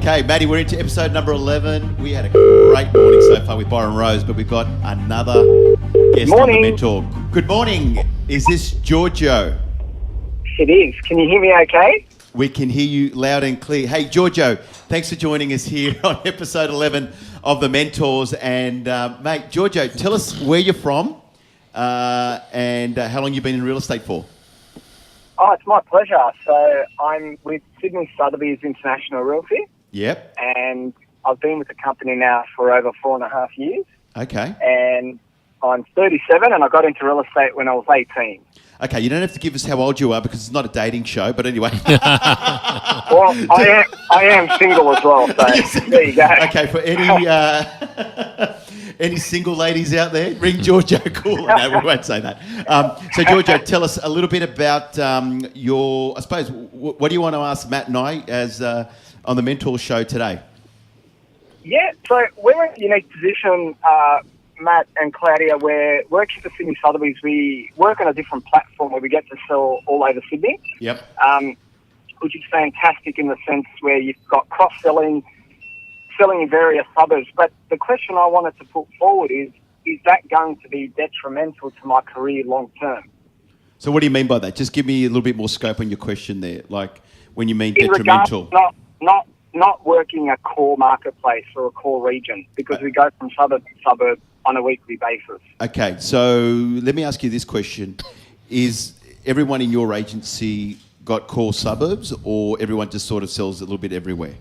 Okay, Maddie, we're into episode number 11. We had a great morning so far with Byron Rose, but we've got another guest on the Mentor. Good morning. Is this Giorgio? It is. Can you hear me okay? We can hear you loud and clear. Hey, Giorgio, thanks for joining us here on episode 11 of The Mentors. And, mate, Giorgio, tell us where you're from and how long you've been in real estate for. Oh, it's my pleasure. So I'm with Sydney Sotheby's International Realty. Yep. And I've been with the company now for over 4.5 years. Okay. And I'm 37 and I got into real estate when I was 18. Okay, you don't have to give us how old you are because it's not a dating show, but anyway. Well, I am single as well, so there you go. Okay, for any single ladies out there, ring Giorgio Koula. No, we won't say that. So, Giorgio, tell us a little bit about your, I suppose, what do you want to ask Matt and I as on the Mentor show today? Yeah, so we're in a unique position, Matt and Claudio, where working for Sydney Sotheby's, we work on a different platform where we get to sell all over Sydney. Yep. Which is fantastic in the sense where you've got cross-selling, selling in various suburbs. But the question I wanted to put forward is that going to be detrimental to my career long-term? So what do you mean by that? Just give me a little bit more scope on your question there, like when you mean in detrimental. Not working a core marketplace or a core region because we go from suburb to suburb on a weekly basis. Okay, so let me ask you this question. Is everyone in your agency got core suburbs or everyone just sort of sells a little bit everywhere?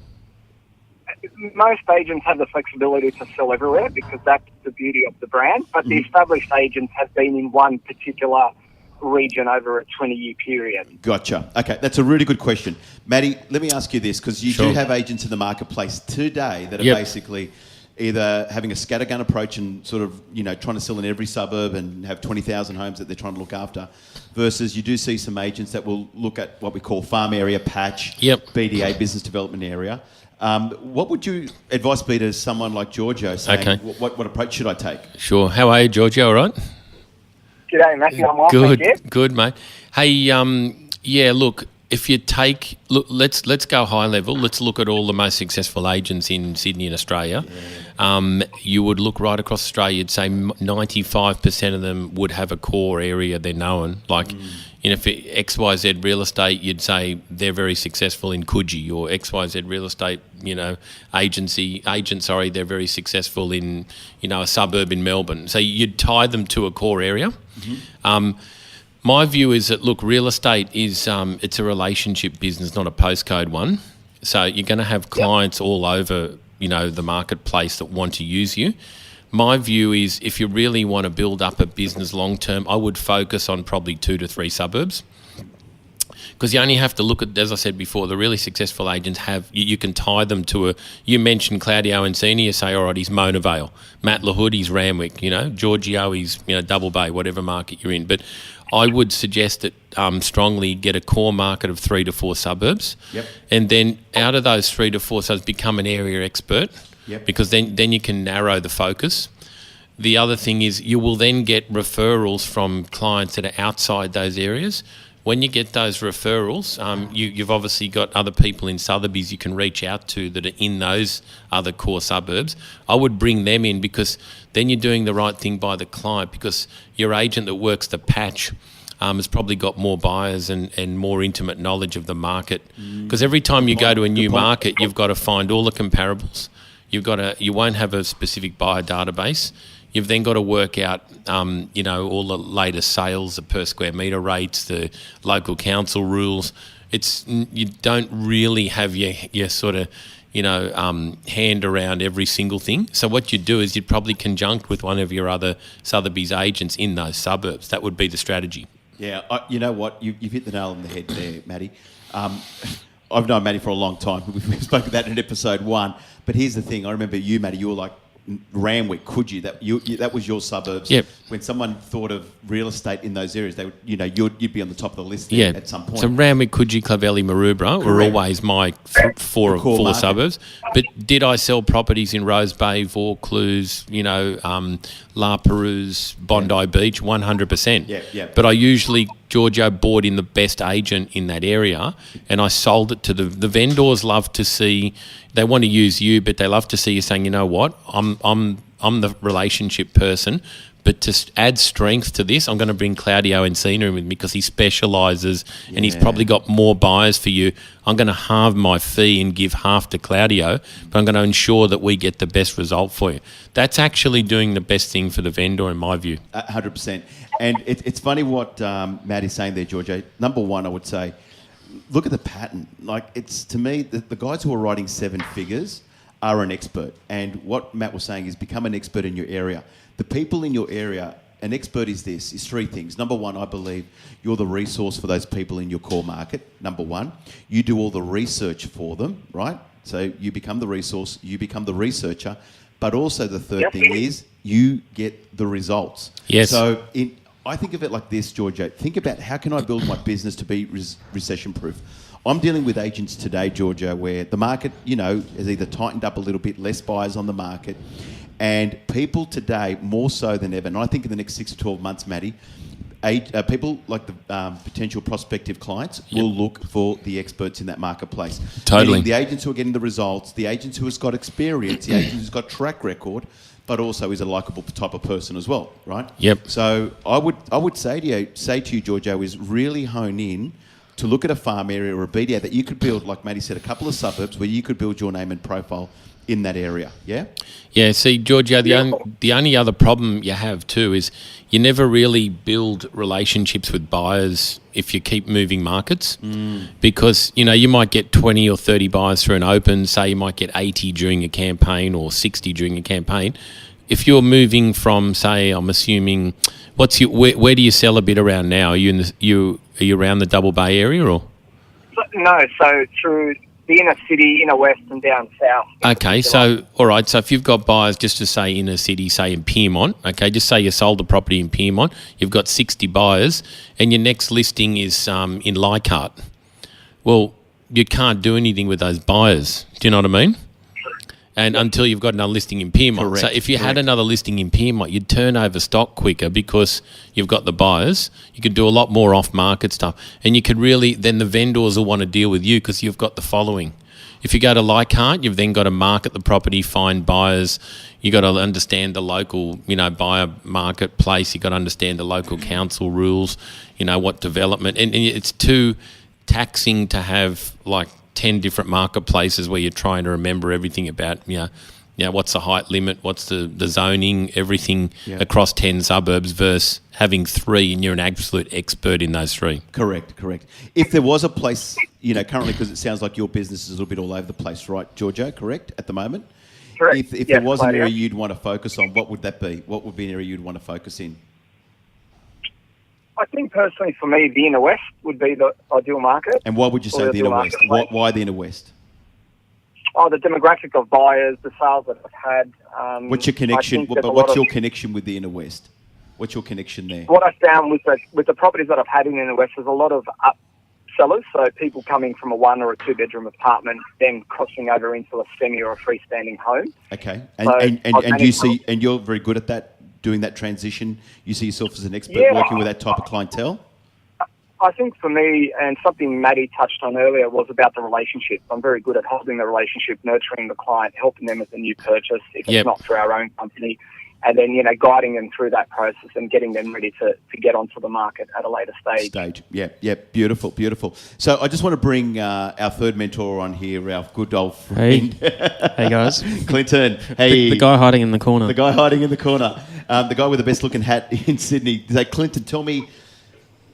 Most agents have the flexibility to sell everywhere because that's the beauty of the brand, but the established agents have been in one particular region over a 20-year period. Gotcha. Okay, that's a really good question. Maddie, let me ask you this, because you do have agents in the marketplace today that are basically either having a scattergun approach and sort of, you know, trying to sell in every suburb and have 20,000 homes that they're trying to look after, versus you do see some agents that will look at what we call farm area, patch, BDA, business development area. What would your advice be to someone like Giorgio saying, what approach should I take? Sure. How are you, Giorgio? All right? G'day, Matthew. I'm well, thank you. Good, mate. Hey, look, let's go high level. Let's look at all the most successful agents in Sydney and Australia. Yeah. You would look right across Australia. You'd say 95% of them would have a core area they're known. Like, for XYZ Real Estate, you'd say they're very successful in Coogee, or XYZ Real Estate, agent, they're very successful in, a suburb in Melbourne. So you'd tie them to a core area. My view is that, look, real estate is it's a relationship business, not a postcode one. So you're going to have clients all over, the marketplace that want to use you. My view is if you really want to build up a business long term, I would focus on probably 2 to 3 suburbs. Because you only have to look at, as I said before, the really successful agents you can tie them to you mentioned Claudio Encina, you say, all right, he's Mona Vale. Matt Lahood, he's Randwick, Giorgio, he's, Double Bay, whatever market you're in. But I would suggest that strongly get a core market of 3 to 4 suburbs. Yep. And then out of those 3 to 4 suburbs, become an area expert. Yep. Because then you can narrow the focus. The other thing is you will then get referrals from clients that are outside those areas. When you get those referrals, you've obviously got other people in Sotheby's you can reach out to that are in those other core suburbs. I would bring them in because then you're doing the right thing by the client, because your agent that works the patch has probably got more buyers and more intimate knowledge of the market. Because every time you go to a new market, you've got to find all the comparables. You won't have a specific buyer database. You've then got to work out, all the latest sales, the per square metre rates, the local council rules. You don't really have your sort of, hand around every single thing. So what you'd do is you'd probably conjunct with one of your other Sotheby's agents in those suburbs. That would be the strategy. Yeah, you know what? You've hit the nail on the head there, Matty. I've known Matty for a long time. We've spoken about it in episode 1. But here's the thing. I remember you, Matty, you were like Randwick, Coogee. That was your suburbs. Yep. When someone thought of real estate in those areas, they would, you'd be on the top of the list at some point. So Randwick, Coogee, Clavelli, Maroubra were always my four suburbs. But did I sell properties in Rose Bay, Vaucluse, La Perouse, Bondi Beach? 100%. Yeah. But I usually Giorgio bought in the best agent in that area, and I sold it to the vendors. Love to see, they want to use you, but they love to see you saying, you know what, I'm the relationship person. But to add strength to this, I'm going to bring Claudio Encina in with me because he specialises and he's probably got more buyers for you. I'm going to halve my fee and give half to Claudio, but I'm going to ensure that we get the best result for you. That's actually doing the best thing for the vendor, in my view. 100%. And it's funny what Matt is saying there, Giorgio. Number one, I would say, look at the pattern. Like, it's, to me, the guys who are writing seven figures are an expert. And what Matt was saying is become an expert in your area. The people in your area, an expert is three things. Number one, I believe you're the resource for those people in your core market. Number one, you do all the research for them, right? So you become the resource, you become the researcher. But also the third thing is you get the results. Yes. So I think of it like this, Giorgio. Think about how can I build my business to be recession-proof. I'm dealing with agents today, Giorgio, where the market, has either tightened up a little bit, less buyers on the market. And people today, more so than ever, and I think in the next 6 to 12 months, Matty, people like the potential prospective clients will look for the experts in that marketplace. Totally. Meaning the agents who are getting the results, the agents who has got experience, the agent who's got track record, but also is a likeable type of person as well, right? Yep. So I would say to you, Giorgio, is really hone in to look at a farm area or a BDA that you could build, like Matty said, a couple of suburbs where you could build your name and profile in that area, yeah? Yeah, see, Giorgio, the only other problem you have too is you never really build relationships with buyers if you keep moving markets because, you might get 20 or 30 buyers through an open, say you might get 80 during a campaign or 60 during a campaign. If you're moving from, say, I'm assuming, where do you sell a bit around now? Are you around the Double Bay area or? No, so through the inner city, inner west and down south. Okay, so, all right, so if you've got buyers, just to say inner city, say in Pyrmont, okay, just say you sold the property in Pyrmont, you've got 60 buyers and your next listing is in Leichhardt. Well, you can't do anything with those buyers. Do you know what I mean? And until you've got another listing in Pyrmont. Correct, So if you had another listing in Pyrmont, you'd turn over stock quicker because you've got the buyers. You could do a lot more off-market stuff. And you could really, then the vendors will want to deal with you because you've got the following. If you go to Leichhardt, you've then got to market the property, find buyers. You've got to understand the local, buyer marketplace. You've got to understand the local council rules, what development. And it's too taxing to have, 10 different marketplaces where you're trying to remember everything about, what's the height limit, what's the zoning, everything across 10 suburbs versus having 3 and you're an absolute expert in those 3. Correct. If there was a place, currently, because it sounds like your business is a little bit all over the place, right, Giorgio, correct, at the moment? Correct. If there was an area you'd want to focus on, what would that be? What would be an area you'd want to focus in? I think personally for me, the inner west would be the ideal market. And why would you say the inner west? Why the inner west? The demographic of buyers, the sales that I've had. What's your connection? What's your connection with the inner west? What's your connection there? What I found with the properties that I've had in the inner west, there's a lot of sellers, so people coming from a 1 or a 2 bedroom apartment, then crossing over into a semi or a freestanding home. Okay, and you're very good at that. Doing that transition, you see yourself as an expert working with that type of clientele? I think for me, and something Maddie touched on earlier, was about the relationship. I'm very good at holding the relationship, nurturing the client, helping them with a new purchase, if it's not through our own company, and then, guiding them through that process and getting them ready to get onto the market at a later stage. Yeah, beautiful. So I just want to bring our third mentor on here, our good old friend. Hey guys. Clinton. Hey. The guy hiding in the corner. The guy hiding in the corner. The guy with the best looking hat in Sydney. So Clinton, tell me,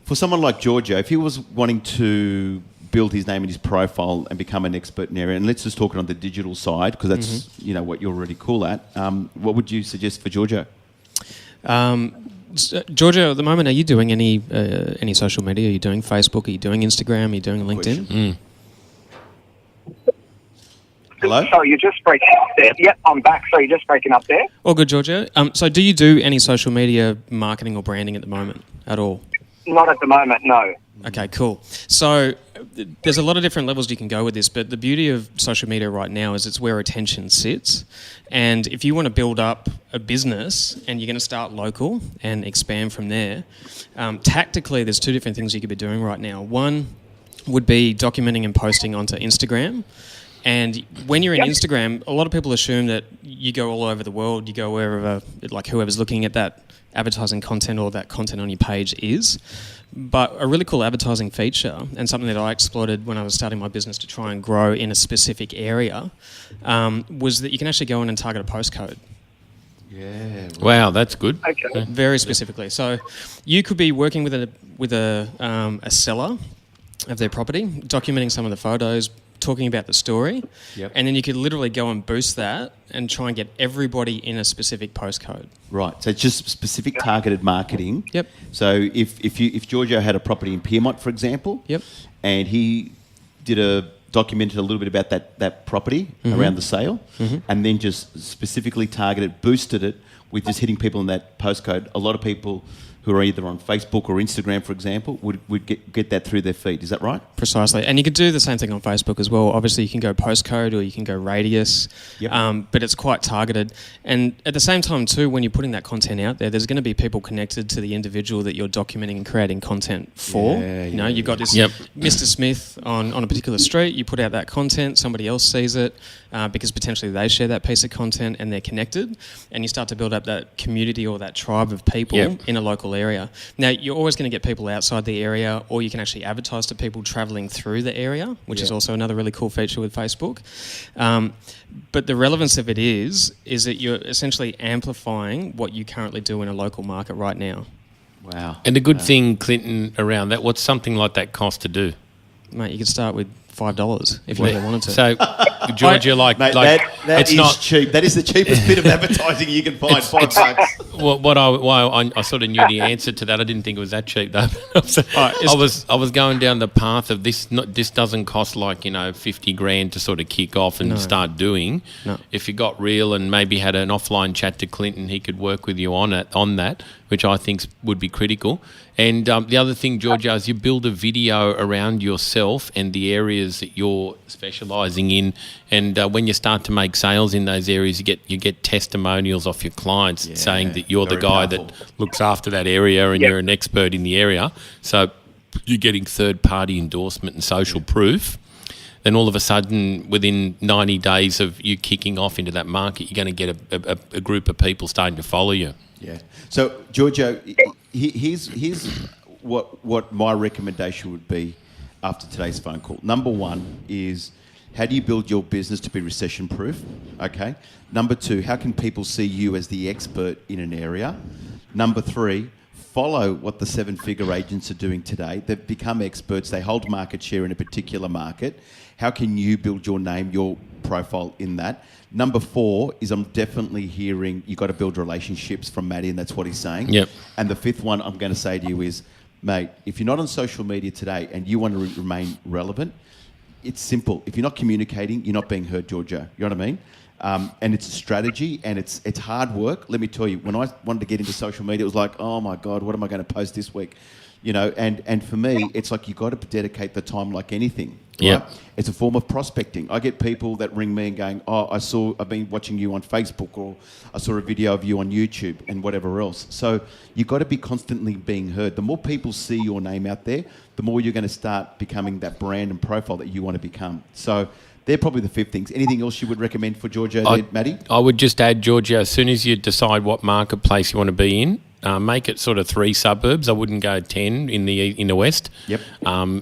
for someone like Giorgio, if he was wanting to build his name and his profile and become an expert in an area, and let's just talk it on the digital side because that's what you're really cool at. What would you suggest for Giorgio? Giorgio, at the moment, are you doing any social media? Are you doing Facebook? Are you doing Instagram? Are you doing LinkedIn? Hello? So you're just breaking up there. Yep, I'm back. So you're just breaking up there. All good, Giorgio. So do you do any social media marketing or branding at the moment at all? Not at the moment, no. Okay, cool. So there's a lot of different levels you can go with this, but the beauty of social media right now is it's where attention sits. And if you want to build up a business and you're going to start local and expand from there, tactically there's two different things you could be doing right now. One would be documenting and posting onto Instagram. And when you're in Instagram, a lot of people assume that you go all over the world, you go wherever, like whoever's looking at that advertising content or that content on your page is. But a really cool advertising feature, and something that I exploited when I was starting my business to try and grow in a specific area, was that you can actually go in and target a postcode. Yeah. Wow, that's good. Okay. Very specifically. So you could be working with a seller of their property, documenting some of the photos, talking about the story, and then you could literally go and boost that and try and get everybody in a specific postcode. Right. So it's just specific targeted marketing. Yep. So if Giorgio had a property in Pyrmont, for example, and he documented a little bit about that property around the sale, and then just specifically targeted, boosted it with just hitting people in that postcode, a lot of people who are either on Facebook or Instagram, for example, would get that through their feed. Is that right? Precisely. And you could do the same thing on Facebook as well. Obviously, you can go postcode or you can go radius, but it's quite targeted. And at the same time, too, when you're putting that content out there, there's going to be people connected to the individual that you're documenting and creating content for. You've got this Mr. Smith on a particular street, you put out that content, somebody else sees it, because potentially they share that piece of content and they're connected, and you start to build up that community or that tribe of people in a local area. Now, you're always going to get people outside the area, or you can actually advertise to people travelling through the area, which is also another really cool feature with Facebook. But the relevance of it is that you're essentially amplifying what you currently do in a local market right now. Wow. And the good thing, Clinton, around that, what's something like that cost to do? Mate, you could start with $5 if you really wanted to. So, Georgia, Mate, that it's is not cheap. That is the cheapest bit of advertising you can find. $5. Why I sort of knew the answer to that. I didn't think it was that cheap though. I was going down the path of this. This doesn't cost like $50,000 to sort of kick off and start doing. No. If you got real and maybe had an offline chat to Clinton, he could work with you on that, which I think would be critical. And the other thing, Giorgio, is you build a video around yourself and the areas that you're specialising in. And when you start to make sales in those areas, you get testimonials off your clients saying that you're the guy that looks after that area and you're an expert in the area. So you're getting third-party endorsement and social proof. Then all of a sudden, within 90 days of you kicking off into that market, you're going to get a group of people starting to follow you. Yeah. So, Giorgio, here's what my recommendation would be after today's phone call. Number one is, how do you build your business to be recession-proof? Okay. Number two, how can people see you as the expert in an area? Number three, follow what the seven-figure agents are doing today. They've become experts. They hold market share in a particular market. How can you build your name, your profile in that? Number four is, I'm definitely hearing you've got to build relationships from Matty, and that's what he's saying. Yep. And the fifth one I'm going to say to you is, mate, if you're not on social media today and you want to remain relevant, it's simple. If you're not communicating, you're not being heard, Giorgio. You know what I mean? And it's a strategy, and it's hard work. Let me tell you, when I wanted to get into social media, it was like, oh my God, what am I going to post this week? And for me, it's like you've got to dedicate the time like anything. Right? Yeah. It's a form of prospecting. I get people that ring me and going, I've been watching you on Facebook, or I saw a video of you on YouTube and whatever else. So you've got to be constantly being heard. The more people see your name out there, the more you're going to start becoming that brand and profile that you want to become. So they're probably the 5 things. Anything else you would recommend for Giorgio, Matty? I would just add, Giorgio, as soon as you decide what marketplace you want to be in, make it sort of 3 suburbs. I wouldn't go 10 in the west. Yep.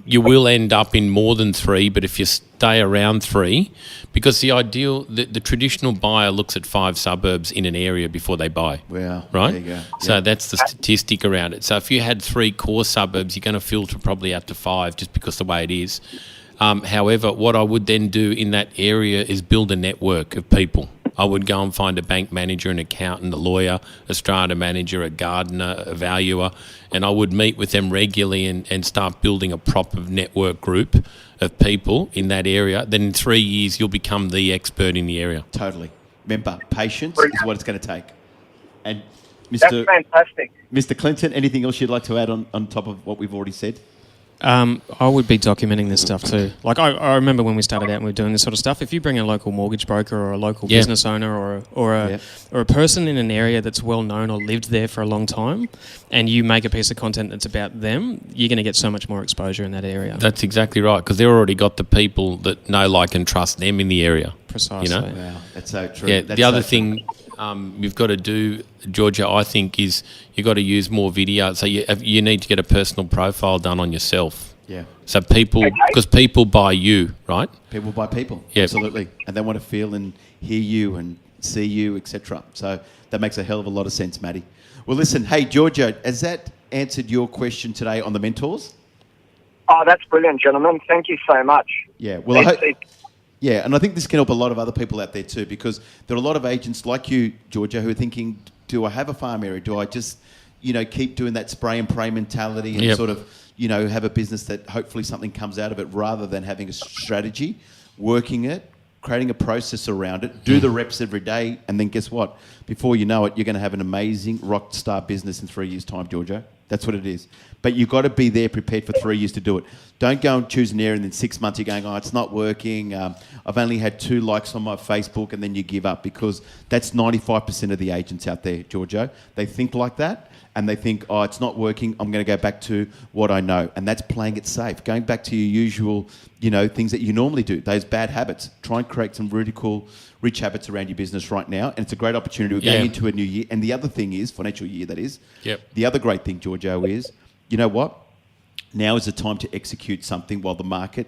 You will end up in more than 3, but if you stay around 3, because the traditional buyer looks at 5 suburbs in an area before they buy. Wow. Right? There you go. So that's the statistic around it. So if you had 3 core suburbs, you're going to filter probably out to 5 just because the way it is. However, what I would then do in that area is build a network of people. I would go and find a bank manager, an accountant, a lawyer, a strata manager, a gardener, a valuer, and I would meet with them regularly and start building a proper network group of people in that area. Then in 3 years, you'll become the expert in the area. Totally. Remember, patience is what it's going to take. And That's fantastic. Mr. Clinton, anything else you'd like to add on top of what we've already said? I would be documenting this stuff too. Like I remember when we started out and we were doing this sort of stuff. If you bring a local mortgage broker or a local business owner or a person in an area that's well known or lived there for a long time, and you make a piece of content that's about them, you're going to get so much more exposure in that area. That's exactly right, because they've already got the people that know, like, and trust them in the area. Precisely. You know? Wow, that's so true. Yeah. That's the other so thing you've got to do, Georgia, I think, is you've got to use more video. So you need to get a personal profile done on yourself. Yeah. So because people buy you, right? People buy people. Yeah. Absolutely. And they want to feel and hear you and see you, etc. So that makes a hell of a lot of sense, Matty. Well, listen, hey, Giorgio, has that answered your question today on the mentors? Oh, that's brilliant, gentlemen. Thank you so much. Yeah. Well, yeah, and I think this can help a lot of other people out there too, because there are a lot of agents like you, Giorgio, who are thinking, do I have a farm area? Do I just, keep doing that spray and pray mentality and sort of, have a business that hopefully something comes out of it, rather than having a strategy, working it, creating a process around it, do the reps every day, and then guess what? Before you know it, you're going to have an amazing rock star business in 3 years' time, Giorgio. That's what it is. But you've got to be there prepared for 3 years to do it. Don't go and choose an area and then 6 months you're going, it's not working. I've only had 2 likes on my Facebook, and then you give up, because that's 95% of the agents out there, Giorgio. They think like that, and they think, it's not working, I'm going to go back to what I know. And that's playing it safe. Going back to your usual, things that you normally do, those bad habits. Try and create some really cool, rich habits around your business right now. And it's a great opportunity. We're going into a new year. And the other thing is, financial year that is, the other great thing, Giorgio, is, you know what? Now is the time to execute something while the market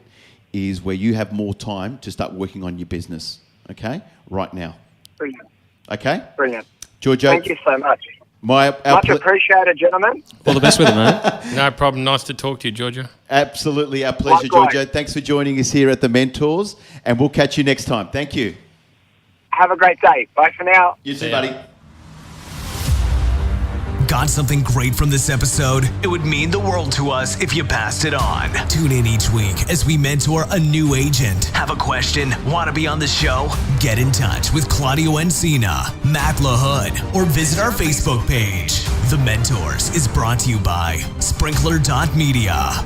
is where you have more time to start working on your business. Okay? Right now. Brilliant. Okay? Brilliant. Giorgio. Thank you so much. Much appreciated, gentlemen. All the best with it, mate. No problem. Nice to talk to you, Georgia. Absolutely. Our pleasure, Likewise. Giorgio. Thanks for joining us here at the Mentors, and we'll catch you next time. Thank you. Have a great day. Bye for now. You too, buddy. Got something great from this episode? It would mean the world to us if you passed it on. Tune in each week as we mentor a new agent. Have a question? Want to be on the show? Get in touch with Claudio Encina, Matt Lahood, or visit our Facebook page. The Mentors is brought to you by Sprinkler.media.